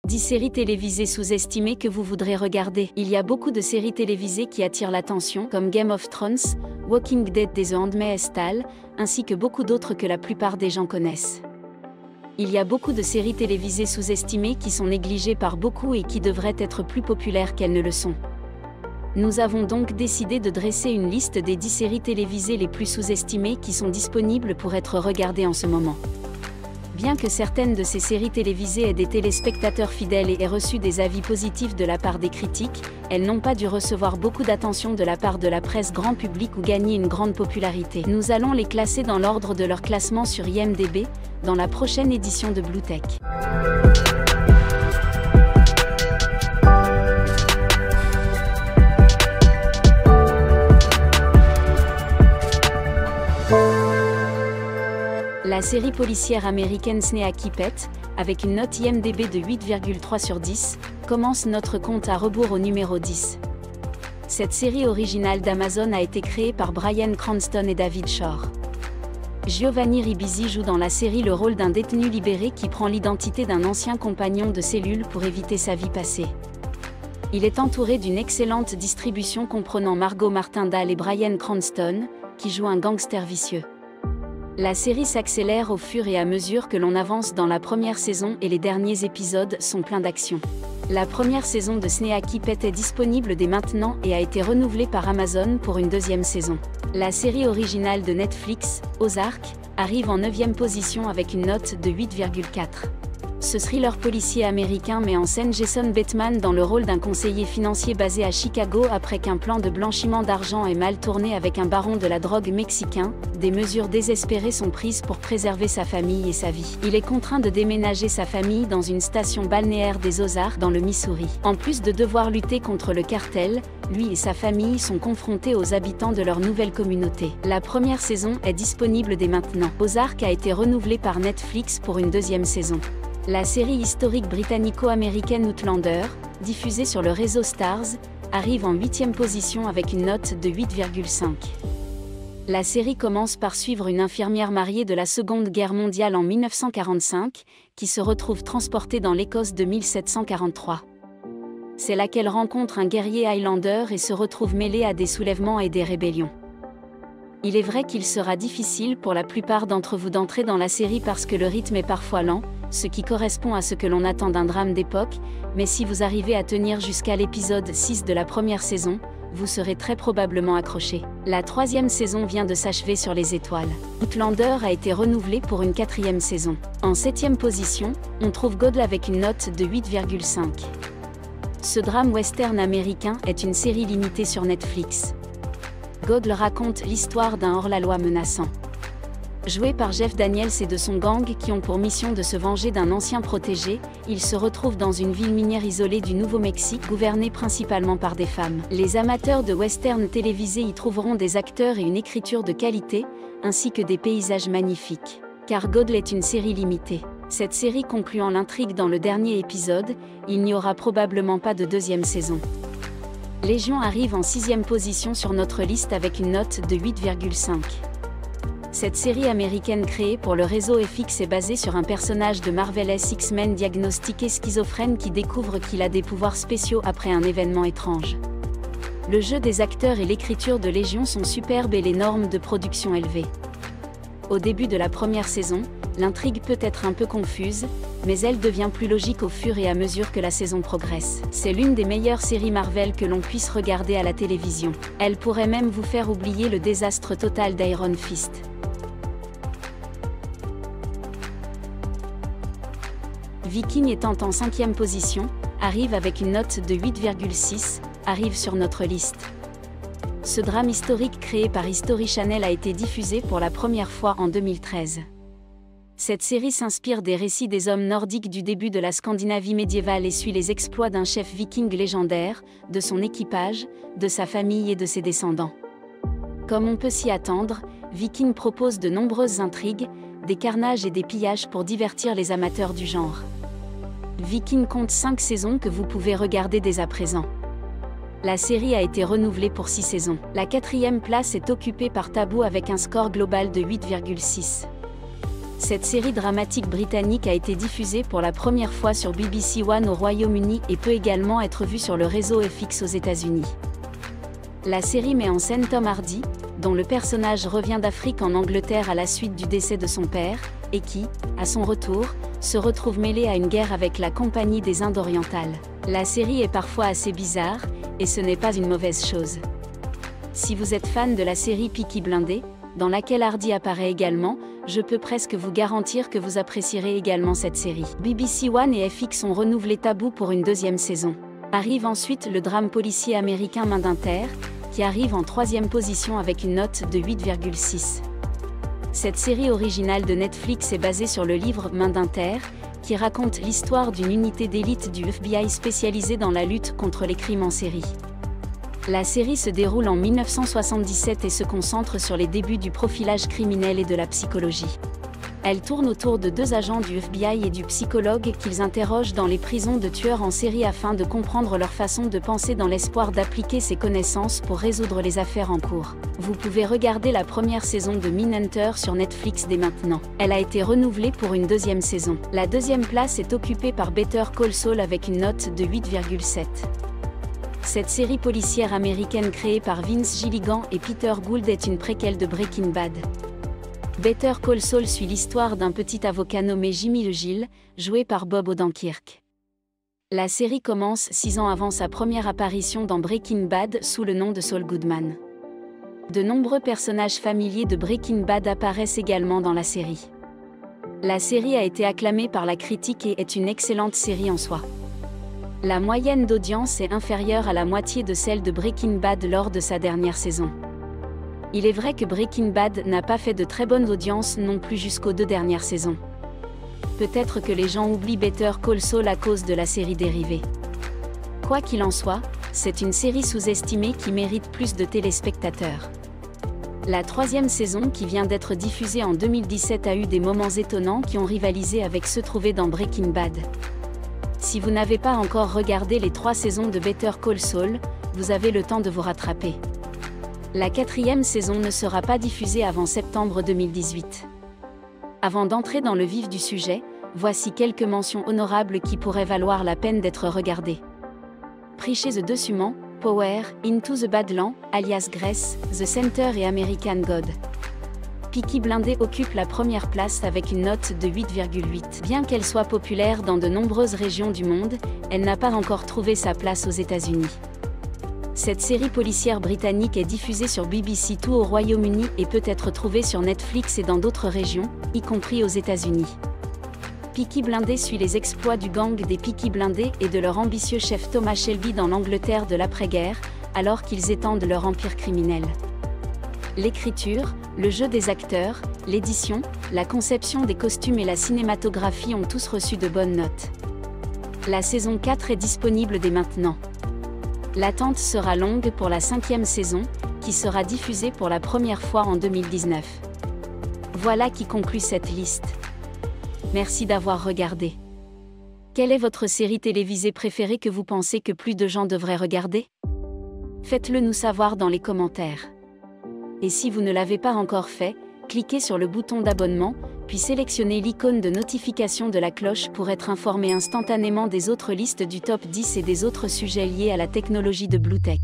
10 séries télévisées sous-estimées que vous voudrez regarder. Il y a beaucoup de séries télévisées qui attirent l'attention, comme Game of Thrones, Walking Dead et The Handmaid's Tale, ainsi que beaucoup d'autres que la plupart des gens connaissent. Il y a beaucoup de séries télévisées sous-estimées qui sont négligées par beaucoup et qui devraient être plus populaires qu'elles ne le sont. Nous avons donc décidé de dresser une liste des 10 séries télévisées les plus sous-estimées qui sont disponibles pour être regardées en ce moment. Bien que certaines de ces séries télévisées aient des téléspectateurs fidèles et aient reçu des avis positifs de la part des critiques, elles n'ont pas dû recevoir beaucoup d'attention de la part de la presse grand public ou gagner une grande popularité. Nous allons les classer dans l'ordre de leur classement sur IMDb, dans la prochaine édition de Bluetech. La série policière américaine Sneaky Pete, avec une note IMDb de 8,3 sur 10, commence notre compte à rebours au numéro 10. Cette série originale d'Amazon a été créée par Bryan Cranston et David Shore. Giovanni Ribisi joue dans la série le rôle d'un détenu libéré qui prend l'identité d'un ancien compagnon de cellule pour éviter sa vie passée. Il est entouré d'une excellente distribution comprenant Margot Martindale et Bryan Cranston, qui jouent un gangster vicieux. La série s'accélère au fur et à mesure que l'on avance dans la première saison et les derniers épisodes sont pleins d'action. La première saison de Sneaky Pete est disponible dès maintenant et a été renouvelée par Amazon pour une deuxième saison. La série originale de Netflix, Ozark, arrive en 9e position avec une note de 8,4. Ce thriller policier américain met en scène Jason Bateman dans le rôle d'un conseiller financier basé à Chicago après qu'un plan de blanchiment d'argent ait mal tourné avec un baron de la drogue mexicain. Des mesures désespérées sont prises pour préserver sa famille et sa vie. Il est contraint de déménager sa famille dans une station balnéaire des Ozarks dans le Missouri. En plus de devoir lutter contre le cartel, lui et sa famille sont confrontés aux habitants de leur nouvelle communauté. La première saison est disponible dès maintenant. Ozark a été renouvelé par Netflix pour une deuxième saison. La série historique britannico-américaine Outlander, diffusée sur le réseau Starz, arrive en 8e position avec une note de 8,5. La série commence par suivre une infirmière mariée de la Seconde Guerre mondiale en 1945, qui se retrouve transportée dans l'Écosse de 1743. C'est là qu'elle rencontre un guerrier Highlander et se retrouve mêlée à des soulèvements et des rébellions. Il est vrai qu'il sera difficile pour la plupart d'entre vous d'entrer dans la série parce que le rythme est parfois lent, ce qui correspond à ce que l'on attend d'un drame d'époque, mais si vous arrivez à tenir jusqu'à l'épisode 6 de la première saison, vous serez très probablement accroché. La 3e saison vient de s'achever sur les étoiles. Outlander a été renouvelé pour une 4e saison. En 7e position, on trouve God avec une note de 8,5. Ce drame western américain est une série limitée sur Netflix. God raconte l'histoire d'un hors-la-loi menaçant. Joué par Jeff Daniels et de son gang qui ont pour mission de se venger d'un ancien protégé, il se retrouve dans une ville minière isolée du Nouveau-Mexique gouvernée principalement par des femmes. Les amateurs de western télévisés y trouveront des acteurs et une écriture de qualité, ainsi que des paysages magnifiques. Car God est une série limitée. Cette série concluant l'intrigue dans le dernier épisode, il n'y aura probablement pas de deuxième saison. Légion arrive en 6e position sur notre liste avec une note de 8,5. Cette série américaine créée pour le réseau FX est basée sur un personnage de Marvel's X-Men diagnostiqué schizophrène qui découvre qu'il a des pouvoirs spéciaux après un événement étrange. Le jeu des acteurs et l'écriture de Légion sont superbes et les normes de production élevées. Au début de la première saison, l'intrigue peut être un peu confuse, mais elle devient plus logique au fur et à mesure que la saison progresse. C'est l'une des meilleures séries Marvel que l'on puisse regarder à la télévision. Elle pourrait même vous faire oublier le désastre total d'Iron Fist. Viking étant en 5e position, arrive avec une note de 8,6, arrive sur notre liste. Ce drame historique créé par History Channel a été diffusé pour la première fois en 2013. Cette série s'inspire des récits des hommes nordiques du début de la Scandinavie médiévale et suit les exploits d'un chef viking légendaire, de son équipage, de sa famille et de ses descendants. Comme on peut s'y attendre, Viking propose de nombreuses intrigues, des carnages et des pillages pour divertir les amateurs du genre. Viking compte 5 saisons que vous pouvez regarder dès à présent. La série a été renouvelée pour 6 saisons. La 4e place est occupée par Taboo avec un score global de 8,6. Cette série dramatique britannique a été diffusée pour la première fois sur BBC One au Royaume-Uni et peut également être vue sur le réseau FX aux États-Unis. La série met en scène Tom Hardy, dont le personnage revient d'Afrique en Angleterre à la suite du décès de son père, et qui, à son retour, se retrouve mêlé à une guerre avec la Compagnie des Indes orientales. La série est parfois assez bizarre, et ce n'est pas une mauvaise chose. Si vous êtes fan de la série Peaky Blinders, dans laquelle Hardy apparaît également, je peux presque vous garantir que vous apprécierez également cette série. BBC One et FX ont renouvelé Taboo pour une deuxième saison. Arrive ensuite le drame policier américain Main d'Inter, qui arrive en 3e position avec une note de 8,6. Cette série originale de Netflix est basée sur le livre Main d'Inter, qui raconte l'histoire d'une unité d'élite du FBI spécialisée dans la lutte contre les crimes en série. La série se déroule en 1977 et se concentre sur les débuts du profilage criminel et de la psychologie. Elle tourne autour de 2 agents du FBI et du psychologue qu'ils interrogent dans les prisons de tueurs en série afin de comprendre leur façon de penser dans l'espoir d'appliquer ces connaissances pour résoudre les affaires en cours. Vous pouvez regarder la première saison de Mindhunter sur Netflix dès maintenant. Elle a été renouvelée pour une 2e saison. La 2e place est occupée par Better Call Saul avec une note de 8,7. Cette série policière américaine créée par Vince Gilligan et Peter Gould est une préquelle de Breaking Bad. Better Call Saul suit l'histoire d'un petit avocat nommé Jimmy LeGille, joué par Bob Odenkirk. La série commence 6 ans avant sa première apparition dans Breaking Bad sous le nom de Saul Goodman. De nombreux personnages familiers de Breaking Bad apparaissent également dans la série. La série a été acclamée par la critique et est une excellente série en soi. La moyenne d'audience est inférieure à la moitié de celle de Breaking Bad lors de sa dernière saison. Il est vrai que Breaking Bad n'a pas fait de très bonnes audiences non plus jusqu'aux 2 dernières saisons. Peut-être que les gens oublient Better Call Saul à cause de la série dérivée. Quoi qu'il en soit, c'est une série sous-estimée qui mérite plus de téléspectateurs. La 3e saison qui vient d'être diffusée en 2017 a eu des moments étonnants qui ont rivalisé avec ceux trouvés dans Breaking Bad. Si vous n'avez pas encore regardé les 3 saisons de Better Call Saul, vous avez le temps de vous rattraper. La 4e saison ne sera pas diffusée avant septembre 2018. Avant d'entrer dans le vif du sujet, voici quelques mentions honorables qui pourraient valoir la peine d'être regardées. Preacher the Déçument, Power, Into the Badlands, alias Grace, The Center et American God. Peaky Blinders occupe la première place avec une note de 8,8. Bien qu'elle soit populaire dans de nombreuses régions du monde, elle n'a pas encore trouvé sa place aux États-Unis. Cette série policière britannique est diffusée sur BBC Two au Royaume-Uni et peut être trouvée sur Netflix et dans d'autres régions, y compris aux États-Unis. Peaky Blinders suit les exploits du gang des Peaky Blinders et de leur ambitieux chef Thomas Shelby dans l'Angleterre de l'après-guerre, alors qu'ils étendent leur empire criminel. L'écriture, le jeu des acteurs, l'édition, la conception des costumes et la cinématographie ont tous reçu de bonnes notes. La saison 4 est disponible dès maintenant. L'attente sera longue pour la 5e saison, qui sera diffusée pour la première fois en 2019. Voilà qui conclut cette liste. Merci d'avoir regardé. Quelle est votre série télévisée préférée que vous pensez que plus de gens devraient regarder? Faites-le nous savoir dans les commentaires. Et si vous ne l'avez pas encore fait, cliquez sur le bouton d'abonnement, puis sélectionnez l'icône de notification de la cloche pour être informé instantanément des autres listes du top 10 et des autres sujets liés à la technologie de BlueTech.